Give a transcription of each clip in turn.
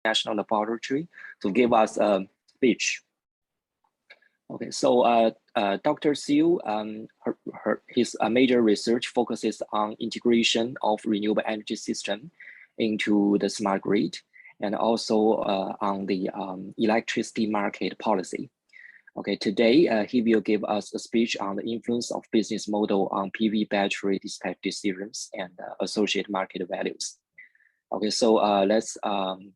National Laboratory to give us a speech. Okay, so Dr. Seel, his major research focuses on integration of renewable energy system into the smart grid, and also on the electricity market policy. Okay, today he will give us a speech on the influence of business model on PV battery dispatch decisions and associated market values. Okay, so let's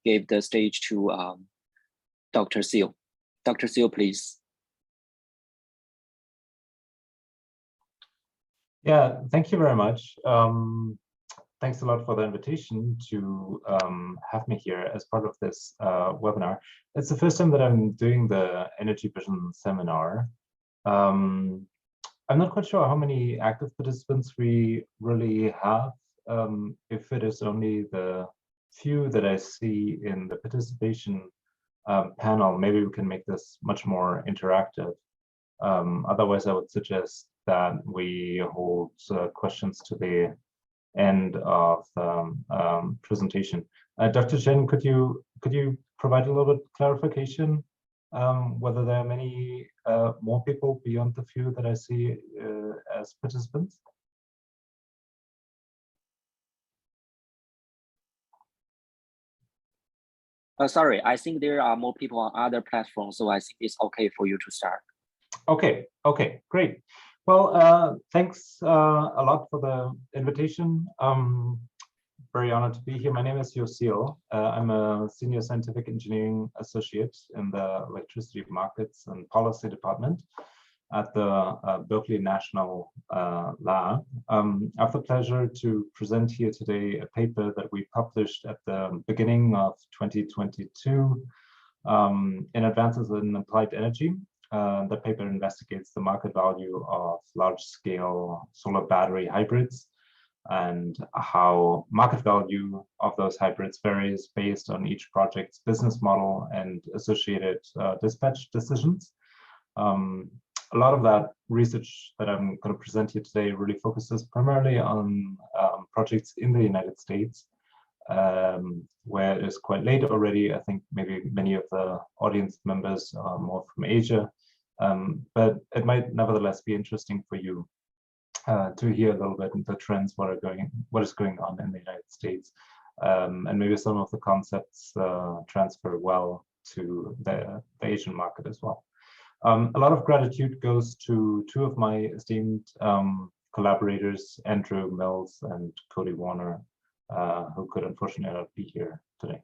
give the stage to Dr. Seel. Dr. Seel, please. Yeah, thank you very much. Thanks a lot for the invitation to have me here as part of this webinar. It's the first time that I'm doing the Energy Vision seminar. I'm not quite sure how many active participants we really have. If it is only the few that I see in the participation panel, maybe we can make this much more interactive. Otherwise, I would suggest that we hold questions to the end of the presentation. Dr. Chen, could you provide a little bit clarification whether there are many more people beyond the few that I see as participants? Sorry, I think there are more people on other platforms, so I think it's okay for you to start. Okay, great. Well, thanks a lot for the invitation. Very honored to be here. My name is Joachim Seel. I'm a senior scientific engineering associate in the electricity markets and policy department at the Berkeley National Lab. I have the pleasure to present here today a paper that we published at the beginning of 2022 in Advances in Applied Energy. The paper investigates the market value of large-scale solar battery hybrids and how market value of those hybrids varies based on each project's business model and associated dispatch decisions. A lot of that research that I'm going to present here today really focuses primarily on projects in the United States, where it is quite late already. I think maybe many of the audience members are more from Asia, but it might nevertheless be interesting for you to hear a little bit the trends, what is going on in the United States, and maybe some of the concepts transfer well to the Asian market as well. A lot of gratitude goes to two of my esteemed collaborators, Andrew Mills and Cody Warner, who could unfortunately not be here today.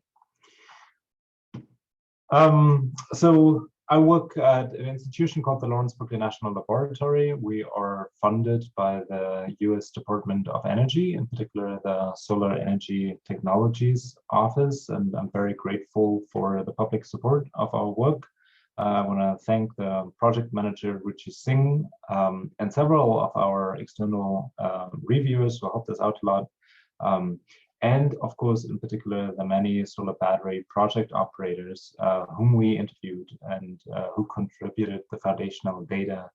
So I work at an institution called the Lawrence Berkeley National Laboratory. We are funded by the US Department of Energy, in particular the Solar Energy Technologies Office, and I'm very grateful for the public support of our work. I want to thank the project manager, Ruchi Singh, and several of our external reviewers who helped us out a lot. And of course, in particular, the many solar battery project operators whom we interviewed and who contributed the foundational data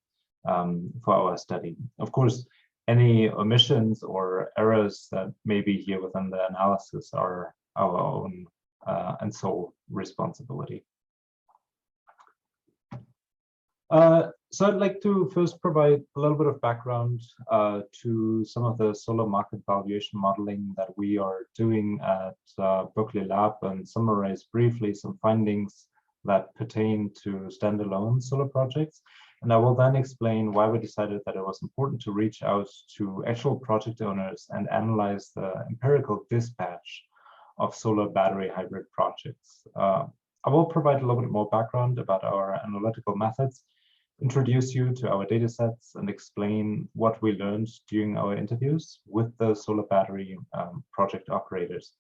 for our study. Of course, any omissions or errors that may be here within the analysis are our own and sole responsibility. So I'd like to first provide a little bit of background to some of the solar market valuation modeling that we are doing at Berkeley Lab, and summarize briefly some findings that pertain to standalone solar projects. And I will then explain why we decided that it was important to reach out to actual project owners and analyze the empirical dispatch of solar battery hybrid projects. I will provide a little bit more background about our analytical methods, introduce you to our data sets, and explain what we learned during our interviews with the solar battery project operators.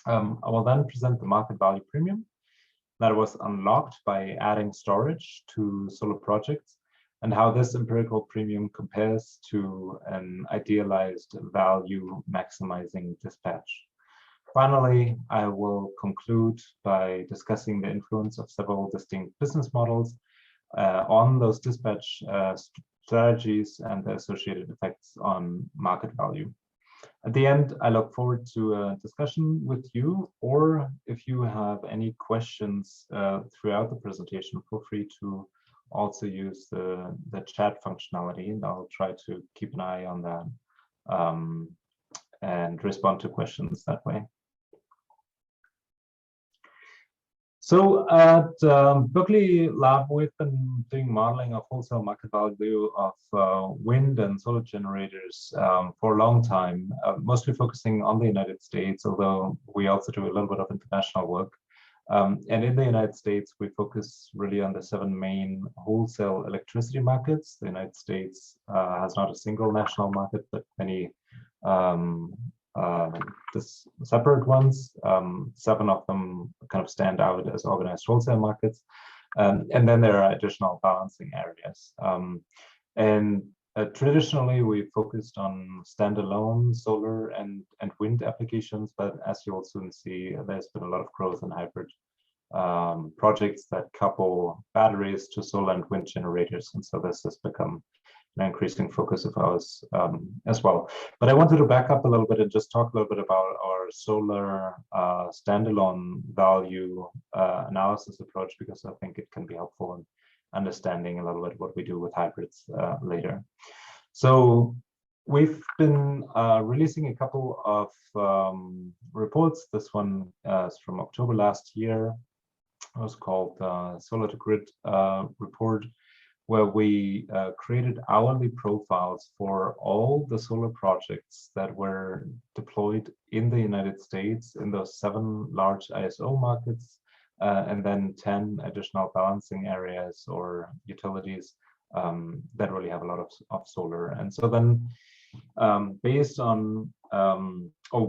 I will then present the market value premium that was unlocked by adding storage to solar projects, and how this empirical premium compares to an idealized value maximizing dispatch. Finally, I will conclude by discussing the influence of several distinct business models on those dispatch strategies and the associated effects on market value. At the end, I look forward to a discussion with you, or if you have any questions throughout the presentation, feel free to also use the chat functionality, and I'll try to keep an eye on that and respond to questions that way. So at Berkeley Lab, we've been doing modeling of wholesale market value of wind and solar generators for a long time, mostly focusing on the United States, although we also do a little bit of international work. And in the United States, we focus really on the 7 main wholesale electricity markets. The United States has not a single national market, but many separate ones. 7 of them kind of stand out as organized wholesale markets. And then there are additional balancing areas. Traditionally, we focused on standalone solar and wind applications, but as you will soon see, there's been a lot of growth in hybrid projects that couple batteries to solar and wind generators. And so this has become an increasing focus of ours as well. But I wanted to back up a little bit and just talk a little bit about our solar standalone value analysis approach, because I think it can be helpful in understanding a little bit what we do with hybrids later. So we've been releasing a couple of reports. This one is from October last year. It was called Solar to Grid report, where we created hourly profiles for all the solar projects that were deployed in the United States in those 7 large ISO markets, and then 10 additional balancing areas or utilities that really have a lot of solar. And so then based on,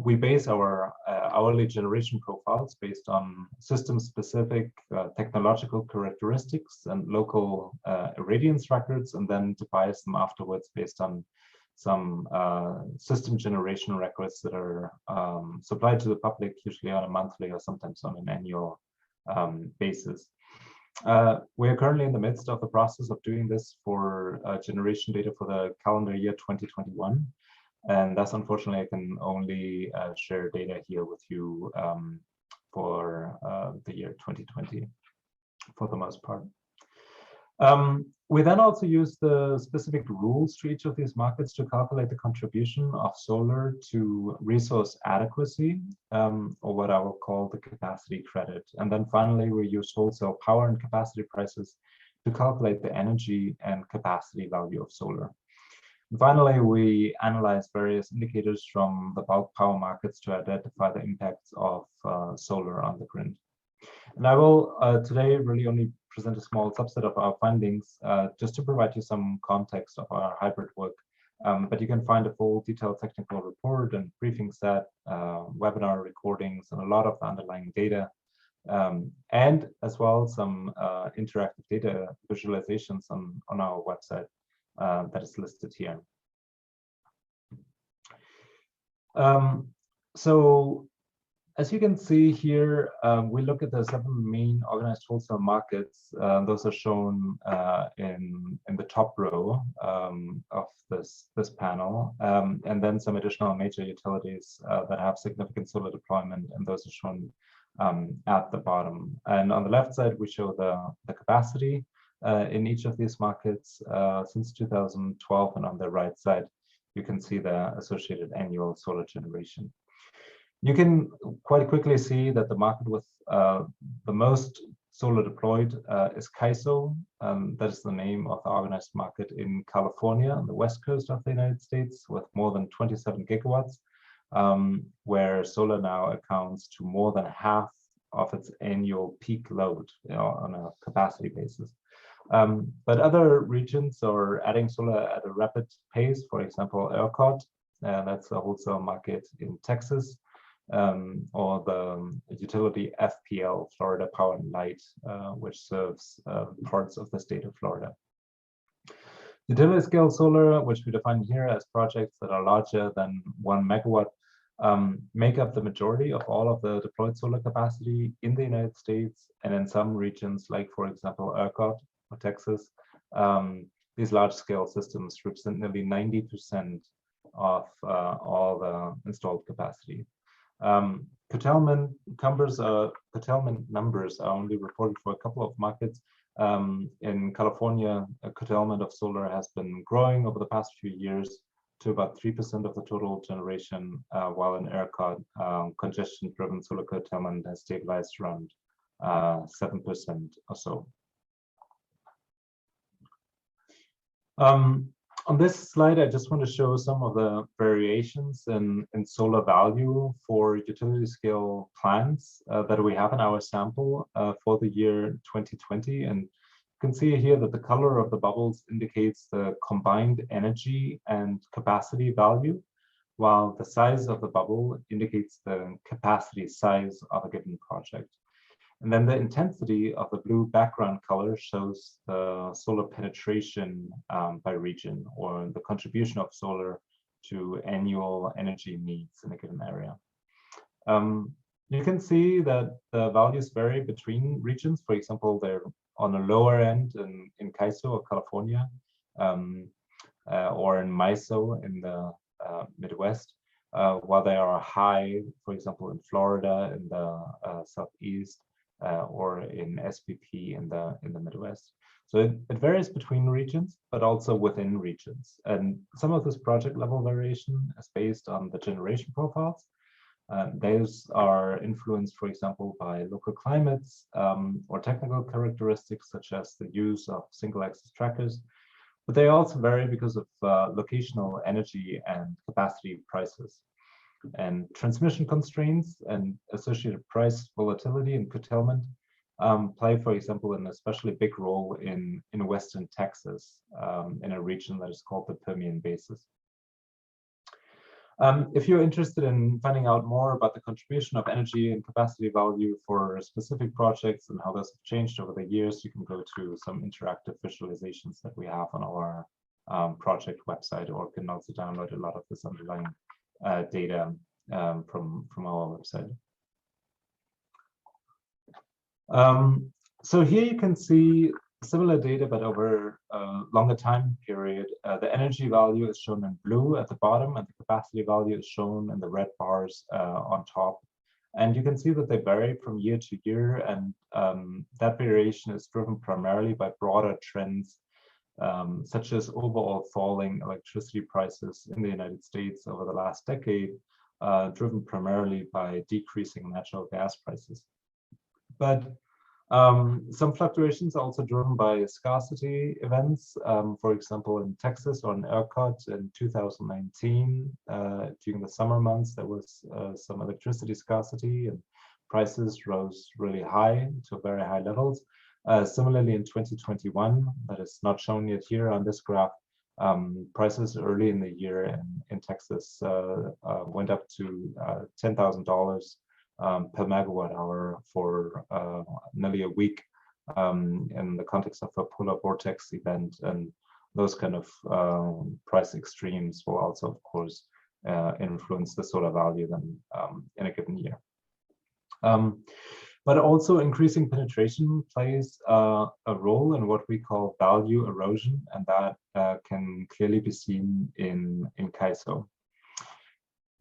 we base our hourly generation profiles based on system-specific technological characteristics and local irradiance records, and then to bias them afterwards based on some system generation records that are supplied to the public, usually on a monthly or sometimes on an annual basis. We are currently in the midst of the process of doing this for generation data for the calendar year 2021. And thus, unfortunately, I can only share data here with you for the year 2020 for the most part. We then also use the specific rules to each of these markets to calculate the contribution of solar to resource adequacy, or what I will call the capacity credit. And then finally, we use wholesale power and capacity prices to calculate the energy and capacity value of solar. And finally, we analyze various indicators from the bulk power markets to identify the impacts of solar on the grid. And I will today really only present a small subset of our findings just to provide you some context of our hybrid work. But you can find a full detailed technical report and briefing set, webinar recordings, and a lot of underlying data, and as well some interactive data visualizations on our website that is listed here. So as you can see here, we look at the 7 main organized wholesale markets. Those are shown in the top row of this panel, and then some additional major utilities that have significant solar deployment, and those are shown at the bottom. And on the left side, we show the capacity in each of these markets since 2012, and on the right side, you can see the associated annual solar generation. You can quite quickly see that the market with the most solar deployed is CAISO. That is the name of the organized market in California on the west coast of the United States, with more than 27 gigawatts, where solar now accounts to more than half of its annual peak load, on a capacity basis. But other regions are adding solar at a rapid pace. For example, ERCOT, that's a wholesale market in Texas, or the utility FPL, Florida Power and Light, which serves parts of the state of Florida. Utility scale solar, which we define here as projects that are larger than 1 megawatt, make up the majority of all of the deployed solar capacity in the United States, and in some regions, like for example ERCOT or Texas, these large-scale systems represent nearly 90% of all the installed capacity. Curtailment numbers are only reported for a couple of markets. In California, curtailment of solar has been growing over the past few years to about 3% of the total generation, while in ERCOT, congestion-driven solar curtailment has stabilized around 7% or so. On this slide, I just want to show some of the variations in solar value for utility scale plants that we have in our sample for the year 2020. And you can see here that the color of the bubbles indicates the combined energy and capacity value, while the size of the bubble indicates the capacity size of a given project. And then the intensity of the blue background color shows the solar penetration by region, or the contribution of solar to annual energy needs in a given area. You can see that the values vary between regions. For example, they're on the lower end in CAISO or California, or in MISO in the Midwest, while they are high, for example, in Florida in the Southeast, or in SPP in the Midwest. So it varies between regions, but also within regions. And some of this project level variation is based on the generation profiles. Those are influenced, for example, by local climates or technical characteristics, such as the use of single axis trackers. But they also vary because of locational energy and capacity prices. And transmission constraints and associated price volatility and curtailment play, for example, an especially big role in Western Texas, in a region that is called the Permian Basin. If you're interested in finding out more about the contribution of energy and capacity value for specific projects and how those have changed over the years, you can go to some interactive visualizations that we have on our project website, or can also download a lot of this underlying data from our website. So here you can see similar data, but over a longer time period. The energy value is shown in blue at the bottom, and the capacity value is shown in the red bars on top. And you can see that they vary from year to year, and that variation is driven primarily by broader trends, such as overall falling electricity prices in the United States over the last decade, driven primarily by decreasing natural gas prices. But some fluctuations are also driven by scarcity events. For example, in Texas or in ERCOT in 2019, during the summer months, there was some electricity scarcity and prices rose really high to very high levels. Similarly, in 2021, that is not shown yet here on this graph, prices early in the year in Texas went up to $10,000 per megawatt hour for nearly a week in the context of a polar vortex event. And those kind of price extremes will also, of course, influence the solar value then in a given year. But also increasing penetration plays a role in what we call value erosion, and that can clearly be seen in CAISO.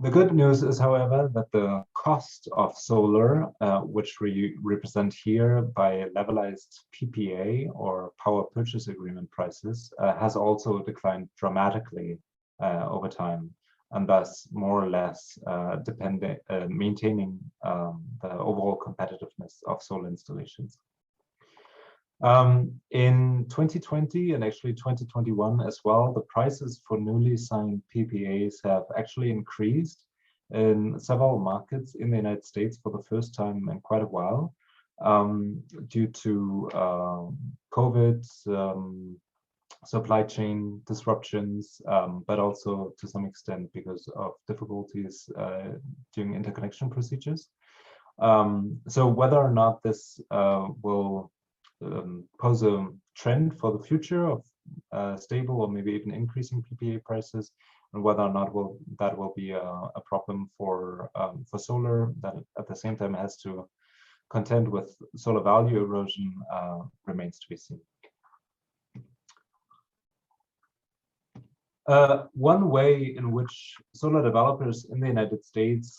The good news is, however, that the cost of solar, which we represent here by levelized PPA or power purchase agreement prices, has also declined dramatically over time, and thus more or less maintaining the overall competitiveness of solar installations. In 2020 and actually 2021 as well, the prices for newly signed PPAs have actually increased in several markets in the United States for the first time in quite a while, due to COVID, supply chain disruptions, but also to some extent because of difficulties during interconnection procedures. So whether or not this will pose a trend for the future of stable or maybe even increasing PPA prices, and whether or not that will be a problem for solar that at the same time has to contend with solar value erosion remains to be seen. One way in which solar developers in the United States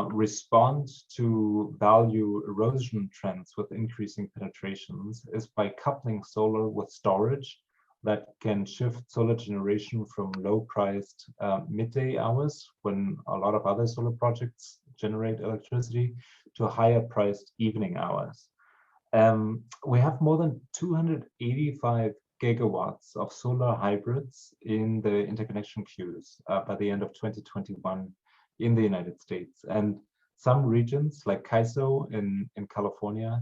respond to value erosion trends with increasing penetrations is by coupling solar with storage that can shift solar generation from low-priced midday hours, when a lot of other solar projects generate electricity, to higher-priced evening hours. We have more than 285 gigawatts of solar hybrids in the interconnection queues by the end of 2021 in the United States. And some regions like CAISO in California,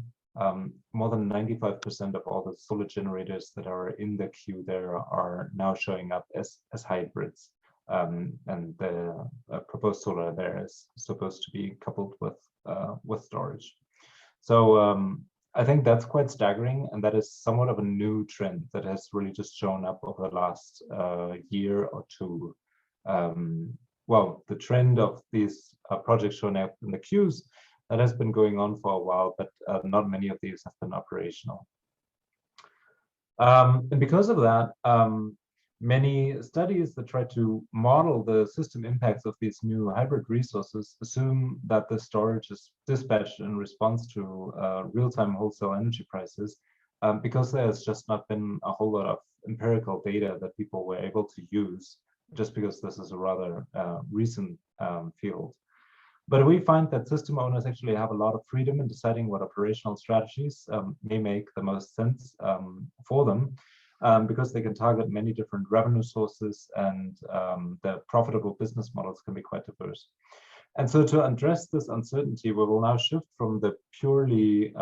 more than 95% of all the solar generators that are in the queue there are now showing up as hybrids. And the proposed solar there is supposed to be coupled with storage. So I think that's quite staggering, and that is somewhat of a new trend that has really just shown up over the last year or two. Well, the trend of these projects showing up in the queues, that has been going on for a while, but not many of these have been operational. And because of that, many studies that try to model the system impacts of these new hybrid resources assume that the storage is dispatched in response to real-time wholesale energy prices, because there's just not been a whole lot of empirical data that people were able to use, just because this is a rather recent field. But we find that system owners actually have a lot of freedom in deciding what operational strategies may make the most sense for them. Because they can target many different revenue sources, and the profitable business models can be quite diverse. And so to address this uncertainty, we will now shift from the purely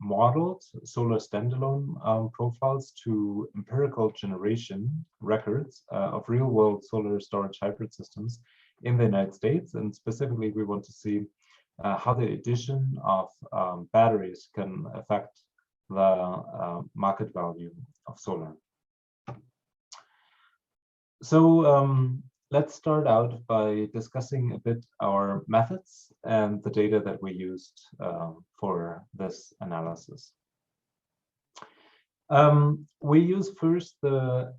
modeled solar standalone profiles to empirical generation records of real-world solar storage hybrid systems in the United States. And specifically, we want to see how the addition of batteries can affect the market value of solar. So let's start out by discussing a bit our methods and the data that we used for this analysis. We use first the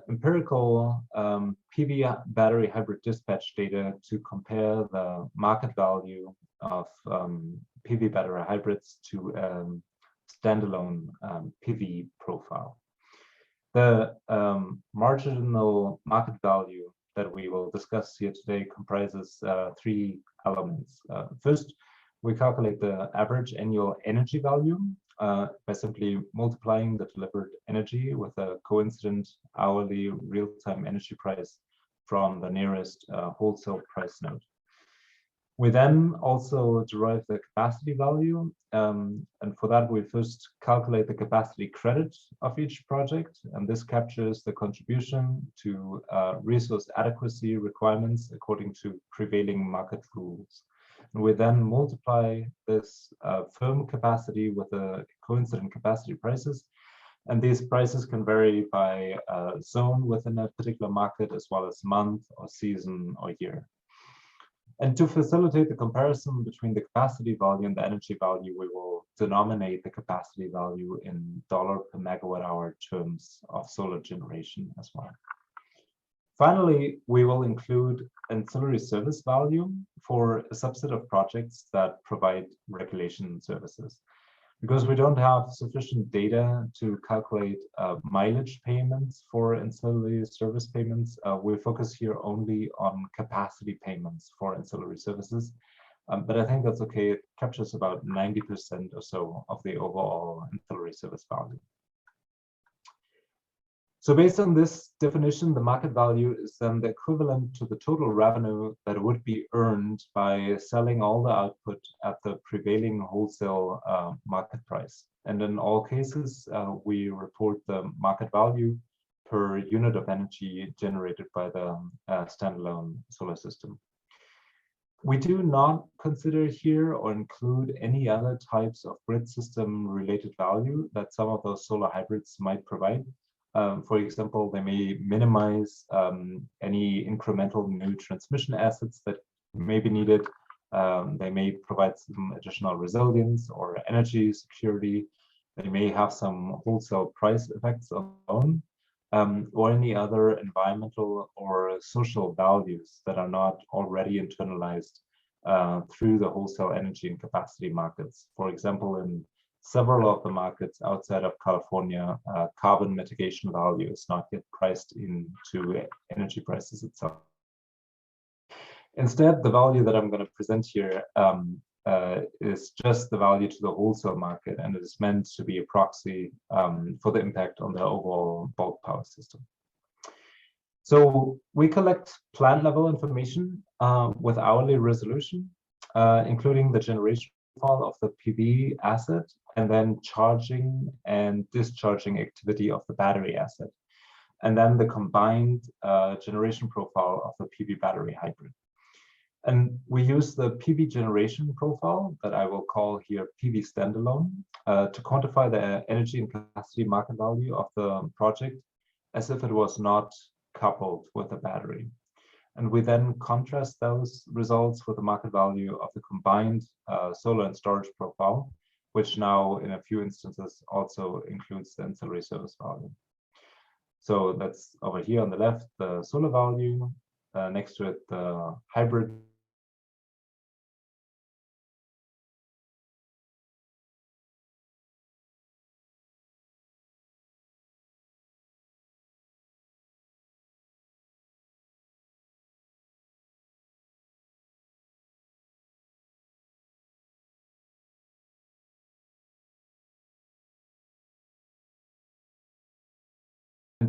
empirical PV battery hybrid dispatch data to compare the market value of PV battery hybrids to standalone PV profile. The marginal market value that we will discuss here today comprises three elements. First, we calculate the average annual energy value by simply multiplying the delivered energy with a coincident hourly real-time energy price from the nearest wholesale price node. We then also derive the capacity value, and for that we first calculate the capacity credit of each project, and this captures the contribution to resource adequacy requirements according to prevailing market rules. And we then multiply this firm capacity with the coincident capacity prices, and these prices can vary by zone within a particular market, as well as month or season or year. And to facilitate the comparison between the capacity value and the energy value, we will denominate the capacity value in dollar per megawatt hour terms of solar generation as well. Finally, we will include ancillary service value for a subset of projects that provide regulation services. Because we don't have sufficient data to calculate mileage payments for ancillary service payments, we focus here only on capacity payments for ancillary services. But I think that's okay. It captures about 90% or so of the overall ancillary service value. So based on this definition, the market value is then the equivalent to the total revenue that would be earned by selling all the output at the prevailing wholesale market price. And in all cases, we report the market value per unit of energy generated by the standalone solar system. We do not consider here or include any other types of grid system related value that some of those solar hybrids might provide. For example, they may minimize any incremental new transmission assets that may be needed. They may provide some additional resilience or energy security. They may have some wholesale price effects alone. or any other environmental or social values that are not already internalized through the wholesale energy and capacity markets. For example, in several of the markets outside of California, carbon mitigation value is not yet priced into energy prices itself. Instead, the value that I'm going to present here is just the value to the wholesale market, and it is meant to be a proxy for the impact on the overall bulk power system. So we collect plant level information with hourly resolution, including the generation profile of the PV asset, and then charging and discharging activity of the battery asset, and then the combined generation profile of the PV battery hybrid. And we use the PV generation profile that I will call here PV standalone to quantify the energy and capacity market value of the project as if it was not coupled with a battery. And we then contrast those results with the market value of the combined solar and storage profile, which now in a few instances also includes the ancillary service value. So that's over here on the left, the solar value, next to it, the hybrid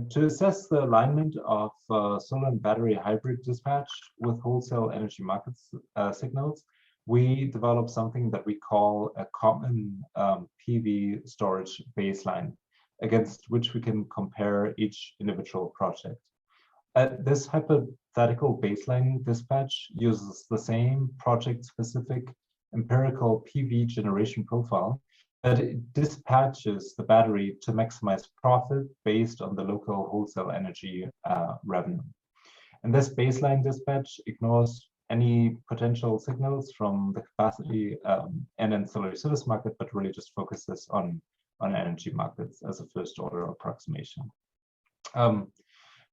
to assess the alignment of solar and battery hybrid dispatch with wholesale energy markets signals, we developed something that we call a common PV storage baseline, against which we can compare each individual project. This hypothetical baseline dispatch uses the same project-specific empirical PV generation profile, but it dispatches the battery to maximize profit based on the local wholesale energy revenue. And this baseline dispatch ignores any potential signals from the capacity and ancillary service market, but really just focuses on energy markets as a first order approximation.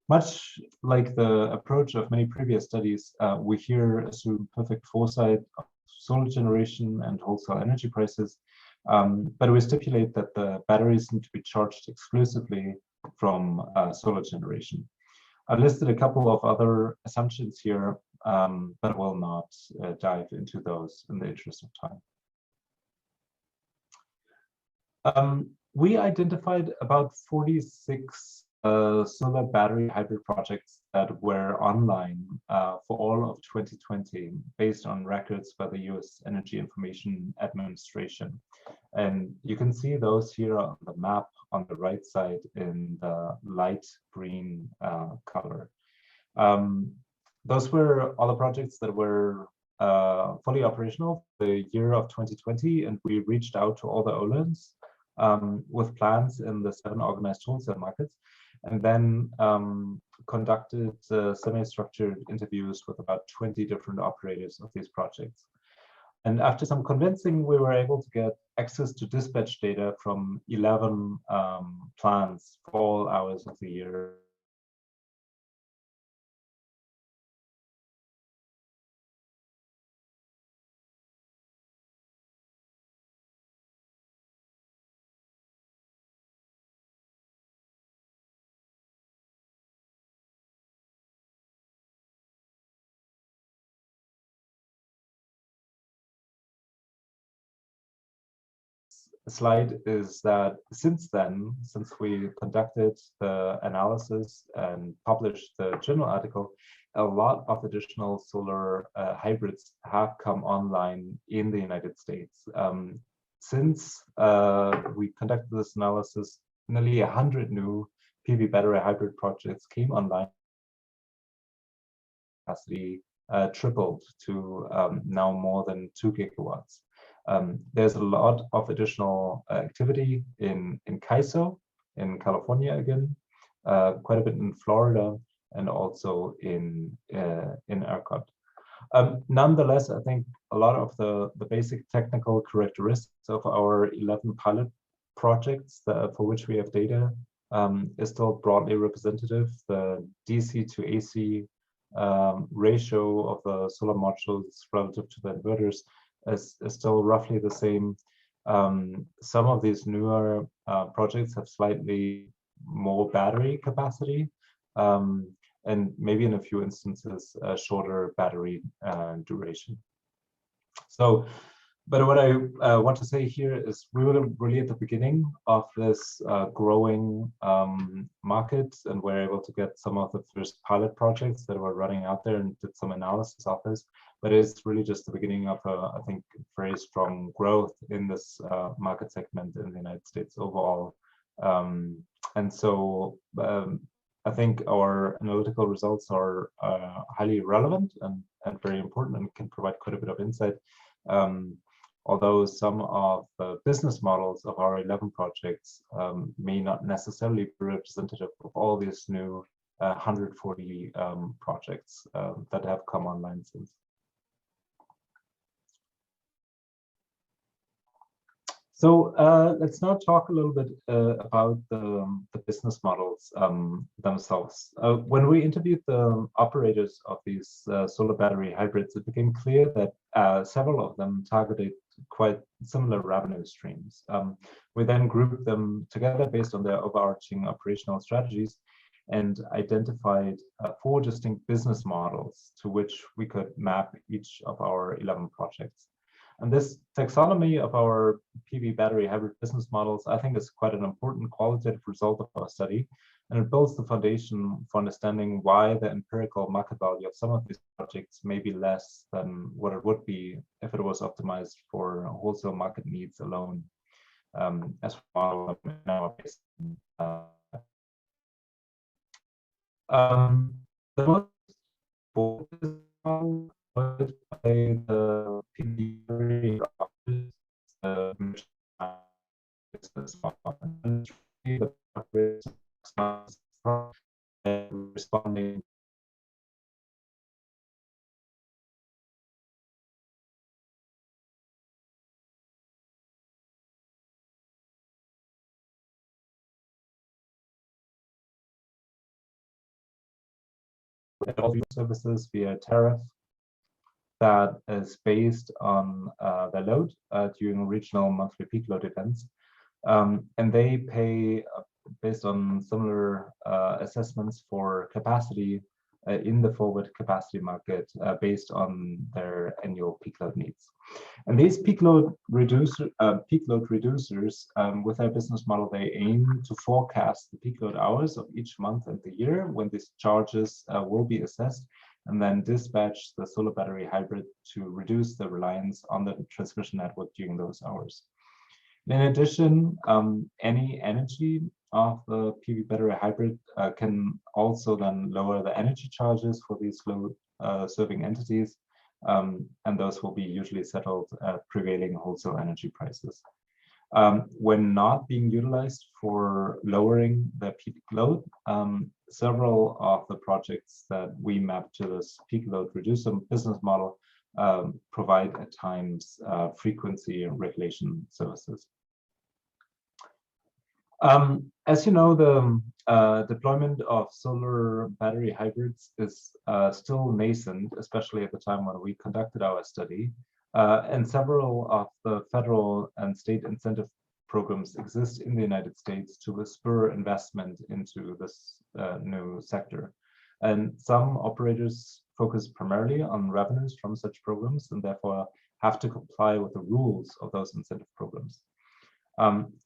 Much like the approach of many previous studies, we here assume perfect foresight of solar generation and wholesale energy prices, but we stipulate that the batteries need to be charged exclusively from solar generation. I've listed a couple of other assumptions here, but will not dive into those in the interest of time. We identified about 46 solar battery hybrid projects that were online for all of 2020 based on records by the US Energy Information Administration. And you can see those here on the map on the right side in the light green color. Those were all the projects that were fully operational the year of 2020, and we reached out to all the owners with plans in the 7 organized wholesale markets, and then conducted semi-structured interviews with about 20 different operators of these projects. And after some convincing, we were able to get access to dispatch data from 11 plants for all hours of the year. Slide is that since then, since we conducted the analysis and published the journal article, a lot of additional solar hybrids have come online in the United States. Since we conducted this analysis, nearly 100 new PV battery hybrid projects came online. Capacity tripled to now more than 2 gigawatts. There's a lot of additional activity in CAISO, in California again, quite a bit in Florida, and also in ERCOT. Nonetheless, I think a lot of the basic technical characteristics of our 11 pilot projects for which we have data is still broadly representative. The DC to AC ratio of the solar modules relative to the inverters is still roughly the same. Some of these newer projects have slightly more battery capacity, and maybe in a few instances, a shorter battery duration. So, but what I want to say here is we were really at the beginning of this growing market, and we're able to get some of the first pilot projects that were running out there and did some analysis of this. But it's really just the beginning of I think, very strong growth in this market segment in the United States overall. And so I think our analytical results are highly relevant and very important and can provide quite a bit of insight. Although some of the business models of our 11 projects may not necessarily be representative of all these new 140 projects that have come online since. So let's now talk a little bit about the business models themselves. When we interviewed the operators of these solar battery hybrids, it became clear that several of them targeted quite similar revenue streams. We then grouped them together based on their overarching operational strategies and identified 4 distinct business models to which we could map each of our 11 projects. And this taxonomy of our PV battery hybrid business models, I think, is quite an important qualitative result of our study, and it builds the foundation for understanding why the empirical market value of some of these projects may be less than what it would be if it was optimized for wholesale market needs alone, as we model them in our case. The most by the PV responding. All services via tariff that is based on the load during regional monthly peak load events. And they pay based on similar assessments for capacity in the forward capacity market based on their annual peak load needs. And these peak load reducers with their business model, they aim to forecast the peak load hours of each month and the year when these charges will be assessed, and then dispatch the solar battery hybrid to reduce the reliance on the transmission network during those hours. In addition, any energy of the PV battery hybrid can also then lower the energy charges for these load serving entities, and those will be usually settled at prevailing wholesale energy prices. When not being utilized for lowering the peak load, several of the projects that we map to this peak load reducer business model provide at times frequency and regulation services. As you know, the deployment of solar battery hybrids is still nascent, especially at the time when we conducted our study. And several of the federal and state incentive programs exist in the United States to spur investment into this new sector. And some operators focus primarily on revenues from such programs and therefore have to comply with the rules of those incentive programs.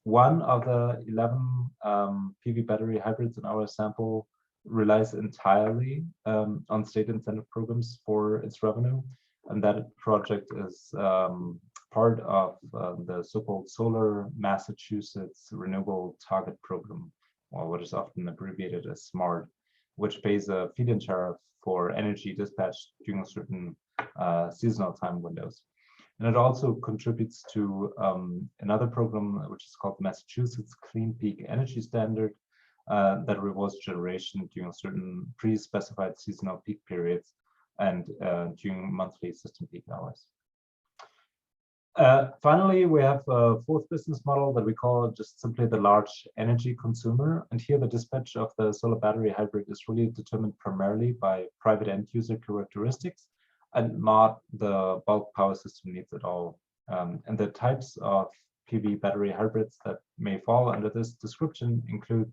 One of the 11 PV battery hybrids in our sample relies entirely on state incentive programs for its revenue. And that project is part of the so-called Solar Massachusetts Renewable Target Program, or what is often abbreviated as SMART, which pays a feed-in tariff for energy dispatched during certain seasonal time windows. And it also contributes to another program, which is called Massachusetts Clean Peak Energy Standard, that rewards generation during certain pre-specified seasonal peak periods and during monthly system peak hours. Finally, we have a fourth business model that we call just simply the large energy consumer. And here the dispatch of the solar battery hybrid is really determined primarily by private end user characteristics and not the bulk power system needs at all. And the types of PV battery hybrids that may fall under this description include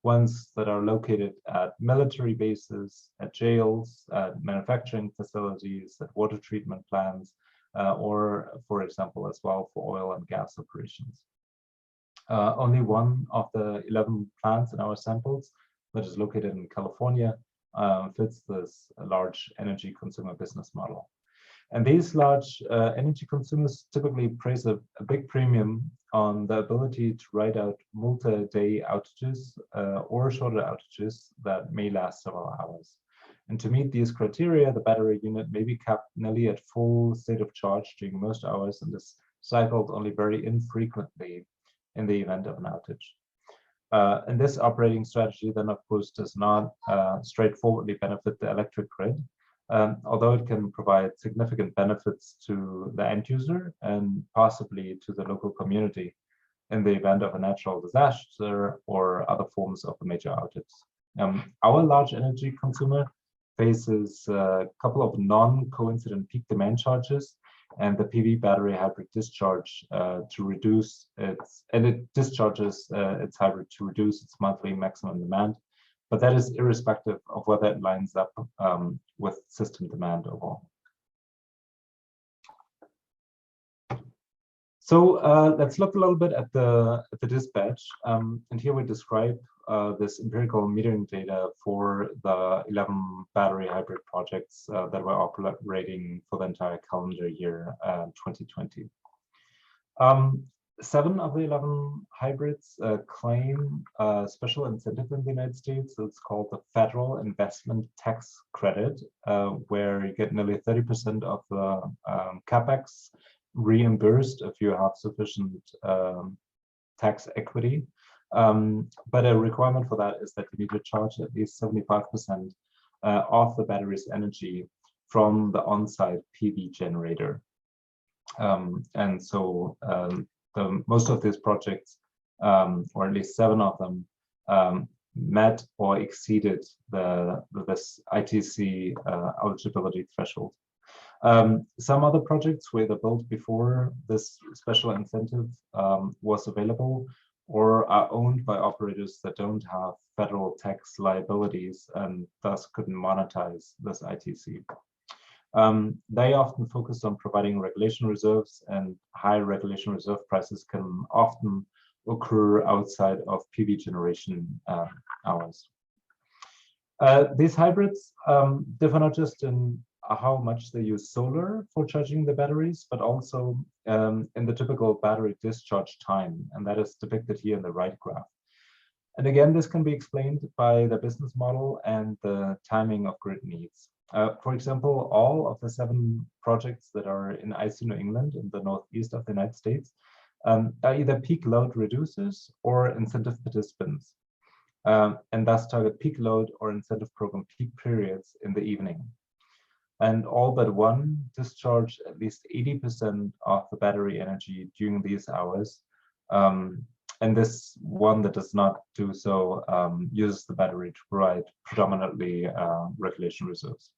ones that are located at military bases, at jails, at manufacturing facilities, at water treatment plants, or, for example, as well for oil and gas operations. Only one of the 11 plants in our samples that is located in California fits this large energy consumer business model. And these large energy consumers typically place a big premium on the ability to ride out multi-day outages or shorter outages that may last several hours. And to meet these criteria, the battery unit may be kept nearly at full state of charge during most hours and is cycled only very infrequently in the event of an outage. And this operating strategy then, of course, does not straightforwardly benefit the electric grid, although it can provide significant benefits to the end user and possibly to the local community in the event of a natural disaster or other forms of a major outage. Our large energy consumer faces a couple of non-coincident peak demand charges, and the PV battery hybrid discharge it discharges its hybrid to reduce its monthly maximum demand, but that is irrespective of whether it lines up with system demand overall. So let's look a little bit at the dispatch, and here we describe this empirical metering data for the 11 battery hybrid projects that were operating for the entire calendar year 2020. 7 of the 11 hybrids claim a special incentive in the United States. It's called the Federal Investment Tax Credit, where you get nearly 30% of the capex reimbursed if you have sufficient tax equity. But a requirement for that is that you need to charge at least 75% of the battery's energy from the on-site PV generator. And so most of these projects, or at least 7 of them, met or exceeded this ITC eligibility threshold. Some other projects were either built before this special incentive was available or are owned by operators that don't have federal tax liabilities and thus couldn't monetize this ITC. They often focus on providing regulation reserves, and high regulation reserve prices can often occur outside of PV generation hours. These hybrids differ not just in how much they use solar for charging the batteries, but also in the typical battery discharge time, and that is depicted here in the right graph. And again, this can be explained by the business model and the timing of grid needs. For example, all of the 7 projects that are in IC New England in the northeast of the United States are either peak load reducers or incentive participants, and thus target peak load or incentive program peak periods in the evening. And all but one discharge at least 80% of the battery energy during these hours. And this one that does not do so uses the battery to provide predominantly regulation reserves.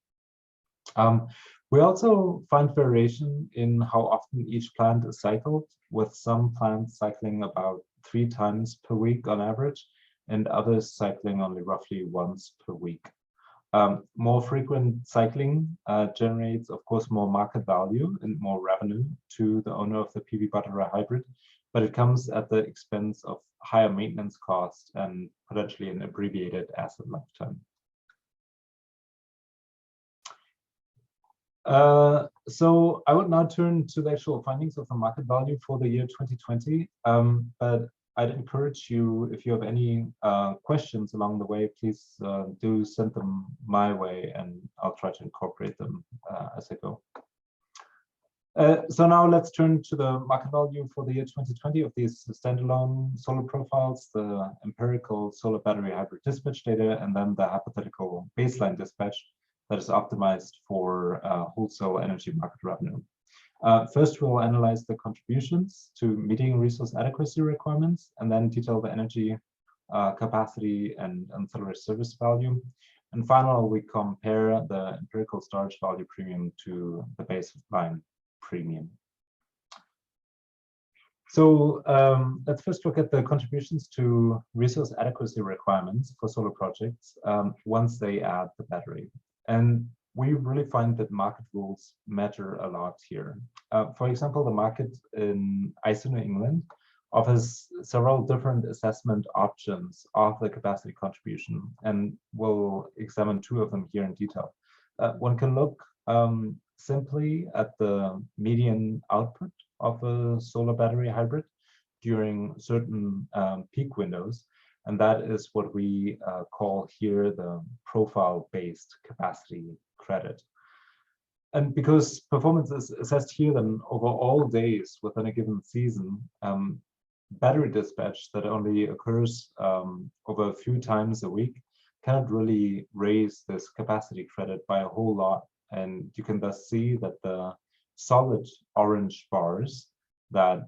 We also find variation in how often each plant is cycled, with some plants cycling about 3 times per week on average, and others cycling only roughly once per week. More frequent cycling generates, of course, more market value and more revenue to the owner of the PV battery hybrid, but it comes at the expense of higher maintenance costs and potentially an abbreviated asset lifetime. So I would now turn to the actual findings of the market value for the year 2020, but I'd encourage you, if you have any questions along the way, please do send them my way and I'll try to incorporate them as I go. So now let's turn to the market value for the year 2020 of these standalone solar profiles, the empirical solar battery hybrid dispatch data, and then the hypothetical baseline dispatch that is optimized for wholesale energy market revenue. First, we'll analyze the contributions to meeting resource adequacy requirements, and then detail the energy capacity and ancillary service value. And finally, we compare the empirical storage value premium to the baseline premium. So let's first look at the contributions to resource adequacy requirements for solar projects once they add the battery. And we really find that market rules matter a lot here. For example, the market in ISO New England offers several different assessment options of the capacity contribution, and we'll examine two of them here in detail. One can look simply at the median output of a solar battery hybrid during certain peak windows, and that is what we call here the profile-based capacity credit. And because performance is assessed here then over all days within a given season, battery dispatch that only occurs over a few times a week cannot really raise this capacity credit by a whole lot. And you can thus see that the solid orange bars that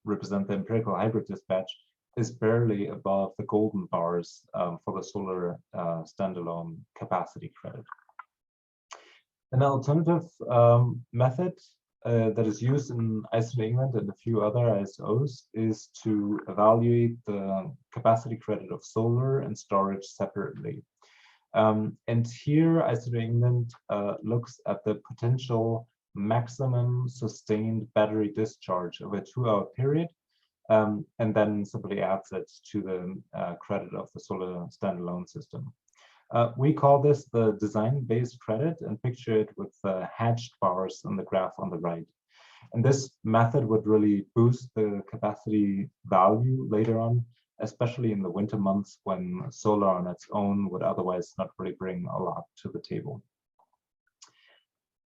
represent the empirical hybrid dispatch is barely above the golden bars for the solar standalone capacity credit. An alternative method that is used in ISO New England and a few other ISOs is to evaluate the capacity credit of solar and storage separately. And here ISO New England looks at the potential maximum sustained battery discharge over a 2-hour period, and then simply adds it to the credit of the solar standalone system. We call this the design-based credit and picture it with hatched bars on the graph on the right. And this method would really boost the capacity value later on, especially in the winter months when solar on its own would otherwise not really bring a lot to the table.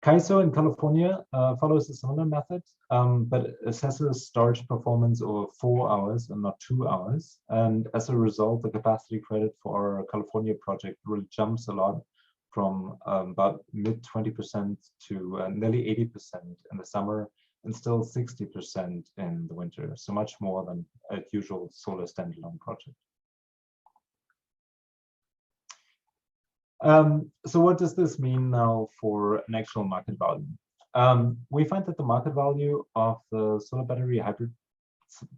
CAISO in California follows a similar method, but assesses storage performance over 4 hours and not 2 hours. And as a result, the capacity credit for our California project really jumps a lot from about mid 20% to nearly 80% in the summer and still 60% in the winter. So much more than a usual solar standalone project. So what does this mean now for an actual market value? We find that the market value of the solar battery hybrids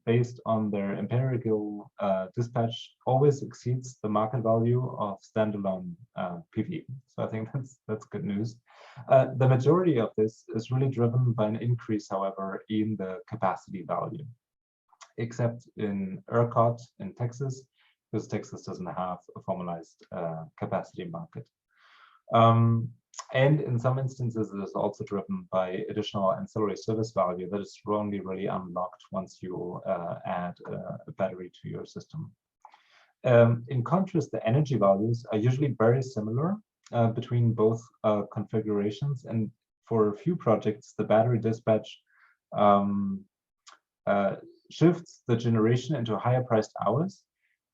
based on their empirical dispatch always exceeds the market value of standalone PV. So I think that's good news. The majority of this is really driven by an increase, however, in the capacity value, except in ERCOT in Texas, because Texas doesn't have a formalized capacity market. And in some instances, it is also driven by additional ancillary service value that is only really unlocked once you add a battery to your system. In contrast, the energy values are usually very similar between both configurations. And for a few projects, the battery dispatch shifts the generation into higher priced hours,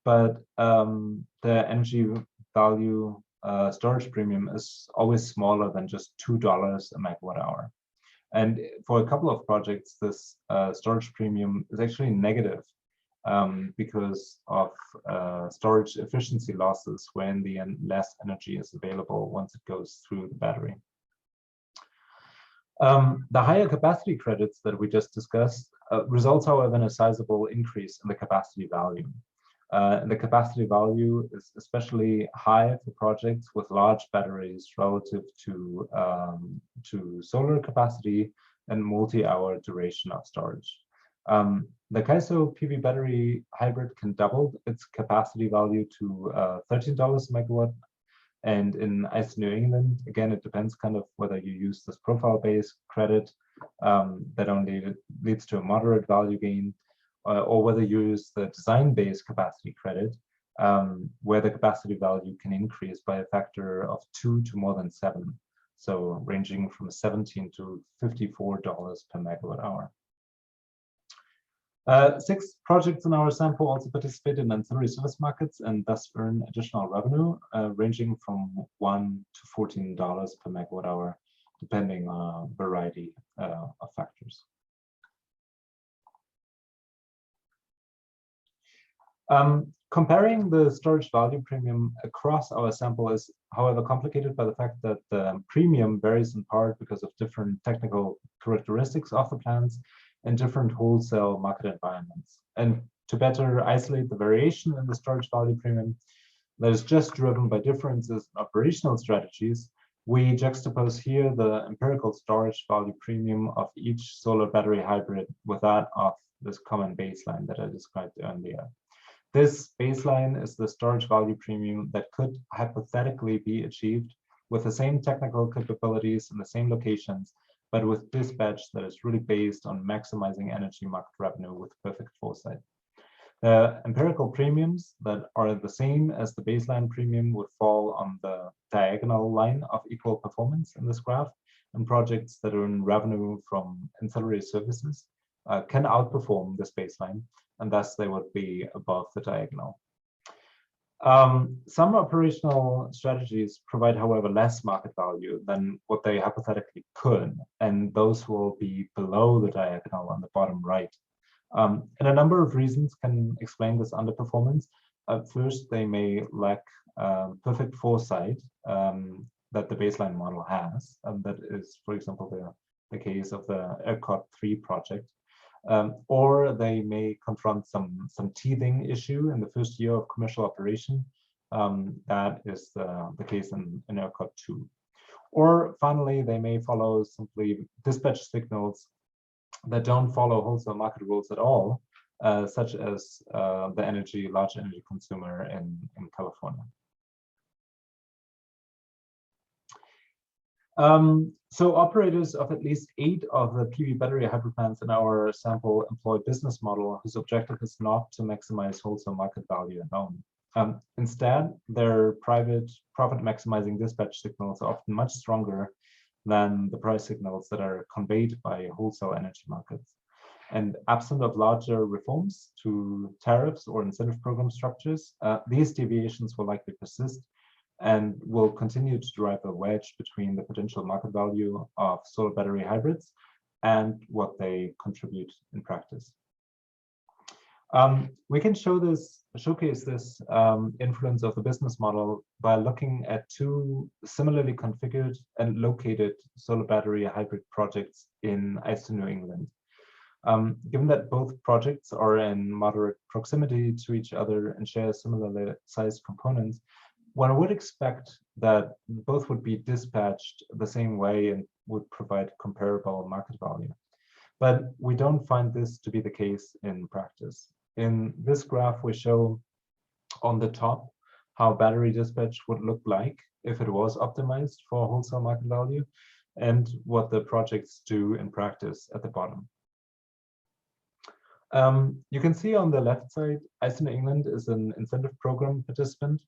but the energy value storage premium is always smaller than just $2 a megawatt hour. And for a couple of projects, this storage premium is actually negative because of storage efficiency losses when the less energy is available once it goes through the battery. The higher capacity credits that we just discussed results, however, in a sizable increase in the capacity value. And the capacity value is especially high for projects with large batteries relative to solar capacity and multi-hour duration of storage. The CAISO PV battery hybrid can double its capacity value to $13 a megawatt. And in ISO New England, again, it depends kind of whether you use this profile-based credit that only leads to a moderate value gain, or whether you use the design-based capacity credit, where the capacity value can increase by a factor of 2 to more than 7, so ranging from $17 to $54 per megawatt hour. 6 projects in our sample also participate in ancillary service markets and thus earn additional revenue, ranging from $1 to $14 per megawatt hour, depending on a variety of factors. Comparing the storage value premium across our sample is, however, complicated by the fact that the premium varies in part because of different technical characteristics of the plants and different wholesale market environments. And to better isolate the variation in the storage value premium that is just driven by differences in operational strategies, we juxtapose here the empirical storage value premium of each solar battery hybrid with that of this common baseline that I described earlier. This baseline is the storage value premium that could hypothetically be achieved with the same technical capabilities in the same locations, but with dispatch that is really based on maximizing energy market revenue with perfect foresight. The empirical premiums that are the same as the baseline premium would fall on the diagonal line of equal performance in this graph, and projects that earn revenue from ancillary services can outperform this baseline, and thus they would be above the diagonal. Some operational strategies provide, however, less market value than what they hypothetically could, and those will be below the diagonal on the bottom right. And a number of reasons can explain this underperformance. First, they may lack perfect foresight that the baseline model has, and that is, for example, the case of the ERCOT 3 project. Or they may confront some teething issue in the first year of commercial operation. That is the case in ERCOT 2. Or finally, they may follow simply dispatch signals that don't follow wholesale market rules at all, such as the large energy consumer in California. So operators of at least 8 of the PV battery hybrid plants in our sample employ business model whose objective is not to maximize wholesale market value alone. Instead, their private profit maximizing dispatch signals are often much stronger than the price signals that are conveyed by wholesale energy markets. And absent of larger reforms to tariffs or incentive program structures, these deviations will likely persist and will continue to drive a wedge between the potential market value of solar battery hybrids and what they contribute in practice. We can showcase this influence of the business model by looking at 2 similarly configured and located solar battery hybrid projects in Eastern New England. Given that both projects are in moderate proximity to each other and share similarly sized components, one would expect that both would be dispatched the same way and would provide comparable market value. But we don't find this to be the case in practice. In this graph, we show on the top how battery dispatch would look like if it was optimized for wholesale market value, and what the projects do in practice at the bottom. You can see on the left side, Eastern New England is an incentive program participant.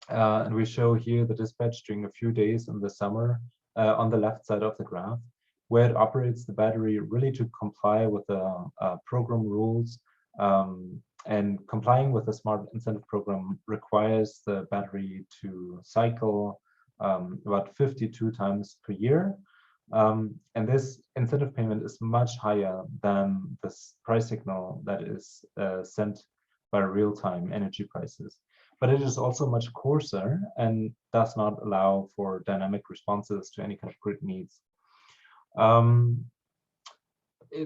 And we show here the dispatch during a few days in the summer on the left side of the graph, where it operates the battery really to comply with the program rules. And complying with the smart incentive program requires the battery to cycle about 52 times per year. And this incentive payment is much higher than the price signal that is sent by real-time energy prices. But it is also much coarser and does not allow for dynamic responses to any kind of grid needs.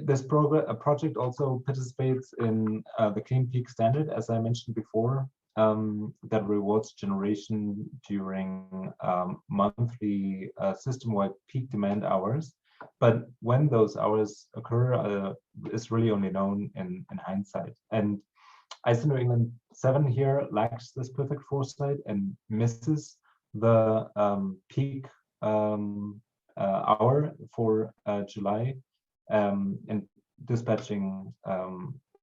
This project also participates in the Clean Peak Standard, as I mentioned before, that rewards generation during monthly system-wide peak demand hours. But when those hours occur is really only known in hindsight. And Eastern New England 7 here lacks this perfect foresight and misses the peak hour for July, and dispatching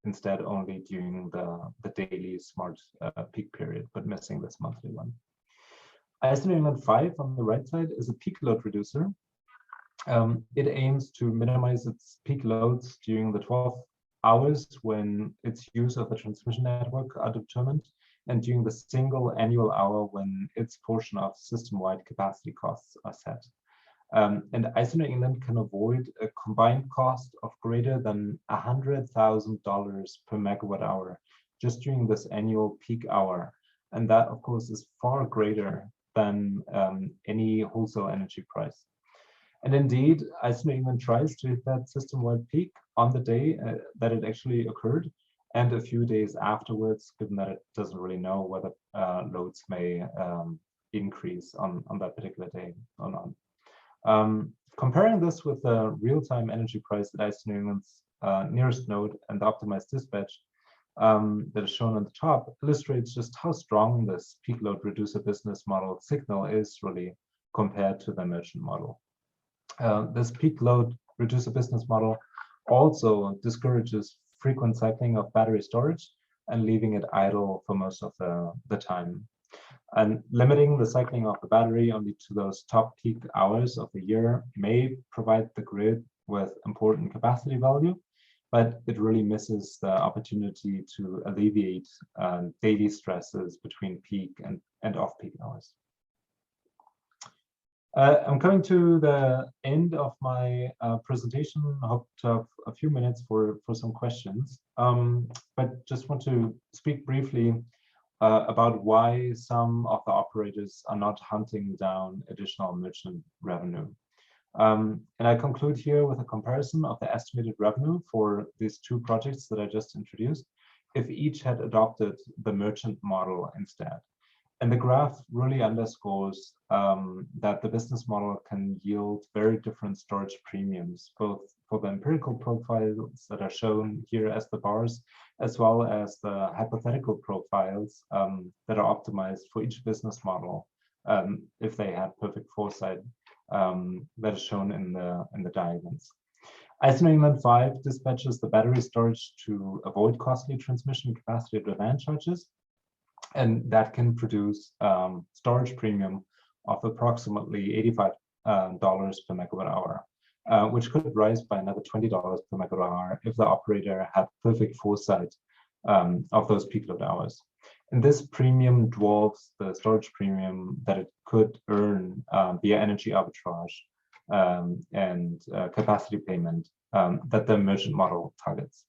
instead only during the daily smart peak period, but missing this monthly one. Eastern New England 5 on the right side is a peak load reducer. It aims to minimize its peak loads during the 12 hours when its use of the transmission network are determined, and during the single annual hour when its portion of system-wide capacity costs are set. And ISO New England can avoid a combined cost of greater than $100,000 per megawatt hour just during this annual peak hour. And that, of course, is far greater than any wholesale energy price. And indeed, ISO New England tries to hit that system-wide peak on the day that it actually occurred, and a few days afterwards, given that it doesn't really know whether loads may increase on that particular day or not. Comparing this with the real-time energy price at ISO New England's nearest node and the optimized dispatch that is shown on the top illustrates just how strong this peak load reducer business model signal is really compared to the merchant model. This peak load reducer business model also discourages frequent cycling of battery storage and leaving it idle for most of the time. And limiting the cycling of the battery only to those top peak hours of the year may provide the grid with important capacity value, but it really misses the opportunity to alleviate daily stresses between peak and off-peak hours. I'm coming to the end of my presentation. I hope to have a few minutes for some questions, but just want to speak briefly about why some of the operators are not hunting down additional merchant revenue. And I conclude here with a comparison of the estimated revenue for these two projects that I just introduced, if each had adopted the merchant model instead. And the graph really underscores that the business model can yield very different storage premiums, both for the empirical profiles that are shown here as the bars, as well as the hypothetical profiles that are optimized for each business model if they had perfect foresight that is shown in the diagrams. ISO New England 5 dispatches the battery storage to avoid costly transmission capacity demand charges, and that can produce storage premium of approximately $85 per megawatt hour, which could rise by another $20 per megawatt hour if the operator had perfect foresight of those peak load hours. And this premium dwarfs the storage premium that it could earn via energy arbitrage and capacity payment that the merchant model targets.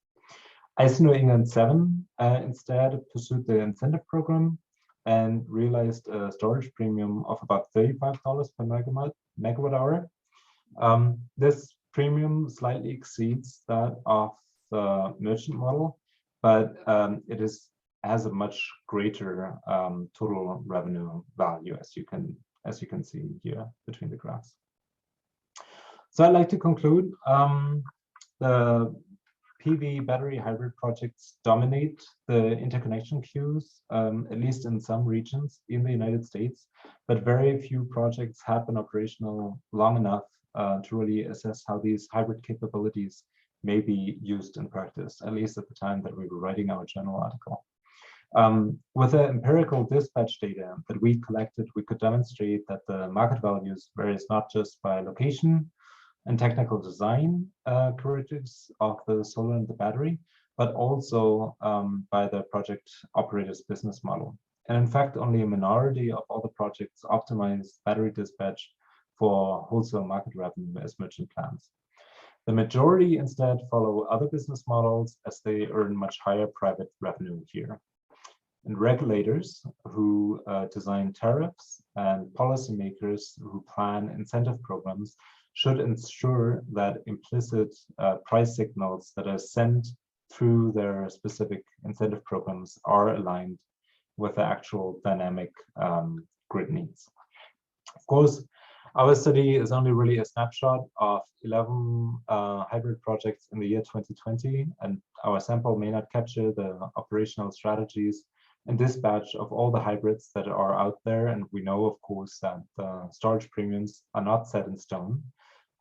ISO New England 7 instead pursued the incentive program and realized a storage premium of about $35 per megawatt hour. This premium slightly exceeds that of the merchant model, but it has a much greater total revenue value, as you can see here between the graphs. So I'd like to conclude. The PV battery hybrid projects dominate the interconnection queues, at least in some regions in the United States, but very few projects have been operational long enough to really assess how these hybrid capabilities may be used in practice, at least at the time that we were writing our journal article. With the empirical dispatch data that we collected, we could demonstrate that the market values varies not just by location and technical design characteristics of the solar and the battery, but also by the project operator's business model. And in fact, only a minority of all the projects optimize battery dispatch for wholesale market revenue as merchant plans. The majority instead follow other business models as they earn much higher private revenue here. And regulators who design tariffs and policymakers who plan incentive programs should ensure that implicit price signals that are sent through their specific incentive programs are aligned with the actual dynamic grid needs. Of course, our study is only really a snapshot of 11 hybrid projects in the year 2020, and our sample may not capture the operational strategies and dispatch of all the hybrids that are out there. And we know, of course, that the storage premiums are not set in stone,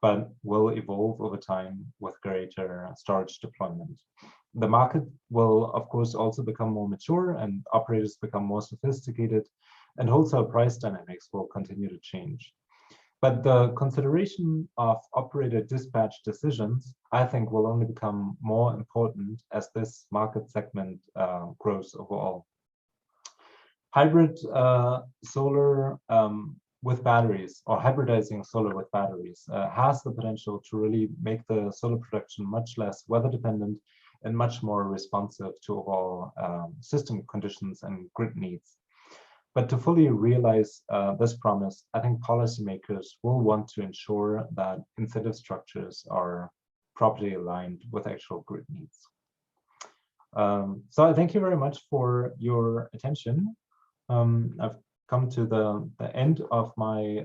but will evolve over time with greater storage deployment. The market will, of course, also become more mature and operators become more sophisticated, and wholesale price dynamics will continue to change. But the consideration of operator dispatch decisions, I think, will only become more important as this market segment grows overall. Hybrid solar with batteries, or hybridizing solar with batteries, has the potential to really make the solar production much less weather dependent and much more responsive to overall system conditions and grid needs. But to fully realize this promise, I think policymakers will want to ensure that incentive structures are properly aligned with actual grid needs. So I thank you very much for your attention. I've come to the end of my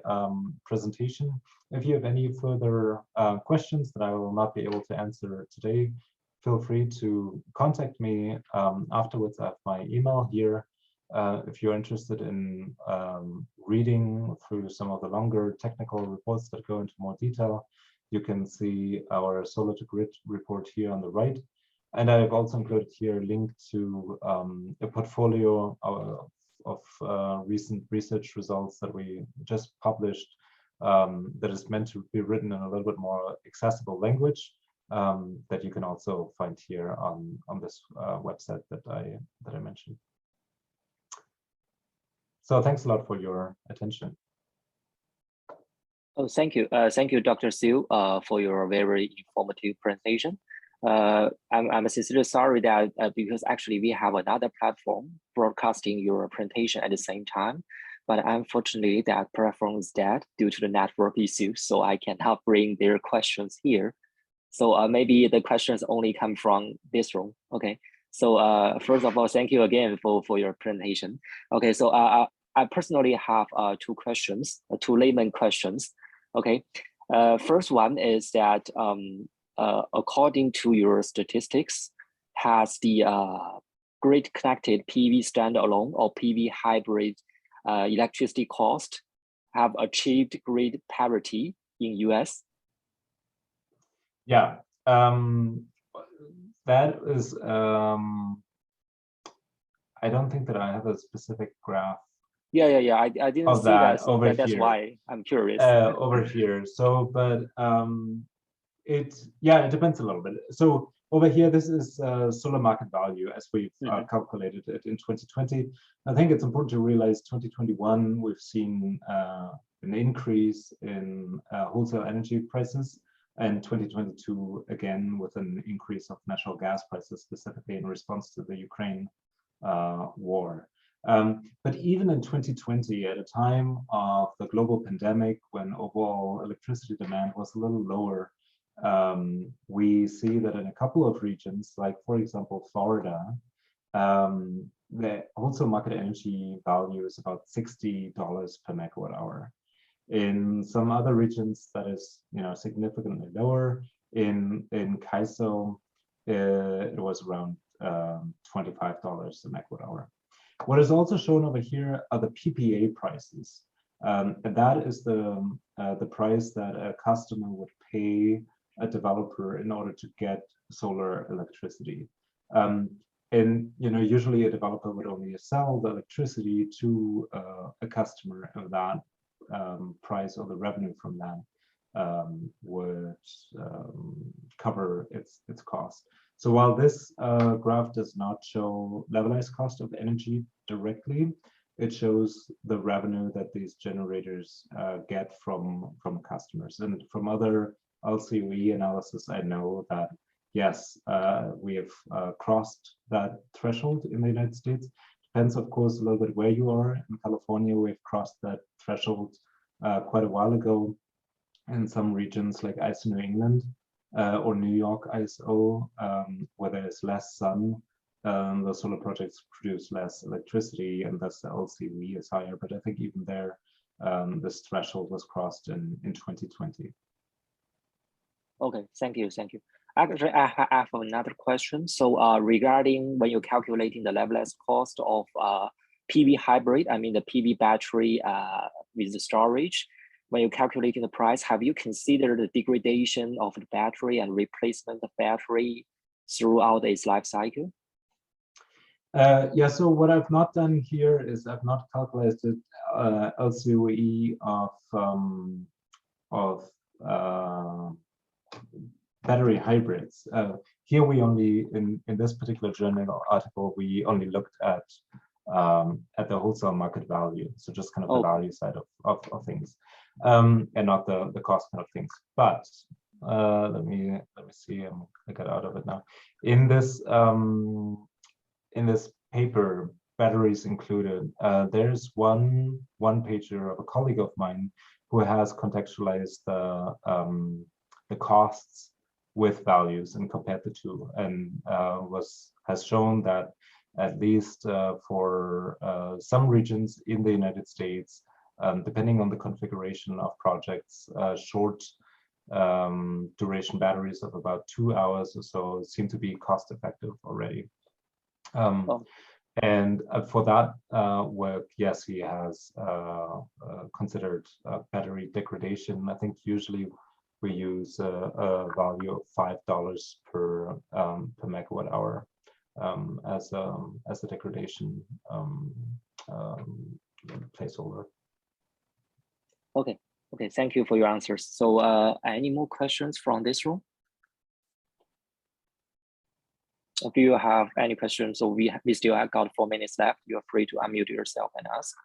presentation. If you have any further questions that I will not be able to answer today, feel free to contact me afterwards. I have my email here. If you're interested in reading through some of the longer technical reports that go into more detail, you can see our Solar to Grid report here on the right. And I've also included here a link to a portfolio of recent research results that we just published that is meant to be written in a little bit more accessible language that you can also find here on this website that I mentioned. So thanks a lot for your attention. Oh, thank you. Thank you, Dr. Seel, for your very informative presentation. I'm sincerely sorry that because actually we have another platform broadcasting your presentation at the same time, but unfortunately that platform is dead due to the network issue, so I cannot bring their questions here. So maybe the questions only come from this room. Okay. So first of all, thank you again for your presentation. Okay, so I personally have two questions, two layman questions. Okay, first one is that according to your statistics, has the grid connected PV standalone or PV hybrid electricity cost have achieved grid parity in US? Yeah, that is, I don't think that I have a specific graph. Yeah. I didn't see that. Over here. That's why I'm curious. Over here. So, but it depends a little bit. So over here, this is solar market value as we've calculated it in 2020. I think it's important to realize 2021, we've seen an increase in wholesale energy prices, and 2022 again with an increase of natural gas prices, specifically in response to the Ukraine war. But even in 2020, at a time of the global pandemic, when overall electricity demand was a little lower, we see that in a couple of regions, like for example, Florida, the wholesale market energy value is about $60 per megawatt hour. In some other regions, that is, significantly lower. In CAISO, it was around $25 a megawatt hour. What is also shown over here are the PPA prices, and that is the price that a customer would pay a developer in order to get solar electricity. And usually a developer would only sell the electricity to a customer, and that price or the revenue from that would cover its cost. So while this graph does not show levelized cost of energy directly, it shows the revenue that these generators get from customers. And from other LCOE analysis, I know that yes, we have crossed that threshold in the United States. Depends, of course, a little bit where you are. In California, we've crossed that threshold quite a while ago. In some regions like ISO New England or New York ISO, where there is less sun, the solar projects produce less electricity, and thus the LCOE is higher. But I think even there, this threshold was crossed in 2020. Okay, thank you. Actually, I have another question. So regarding when you're calculating the levelized cost of PV hybrid, I mean the PV battery with the storage, when you're calculating the price, have you considered the degradation of the battery and replacement of battery throughout its life cycle? Yeah, so what I've not done here is I've not calculated LCOE of battery hybrids. Here we only, in this particular journal article, we only looked at at the wholesale market value. So just kind of the value side of things, and not the cost kind of things. But let me see. I got out of it now. In this paper, batteries included, there's one pager of a colleague of mine who has contextualized the costs with values and compared the two, and has shown that at least for some regions in the United States, depending on the configuration of projects, short duration batteries of about 2 hours or so seem to be cost effective already. And for that work, yes, he has considered battery degradation. I think usually we use a value of $5 per megawatt hour as a degradation placeholder. Okay. Thank you for your answers. So, any more questions from this room? If you have any questions, so we still have got 4 minutes left. You are free to unmute yourself and ask.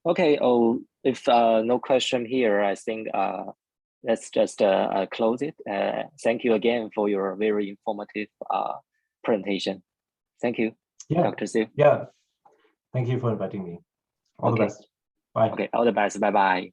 Okay. If no question here, I think let's just close it. Thank you again for your very informative presentation. Thank you, Dr. Seel. Yeah, thank you for inviting me. All the best. Bye. Okay, all the best. Bye-bye.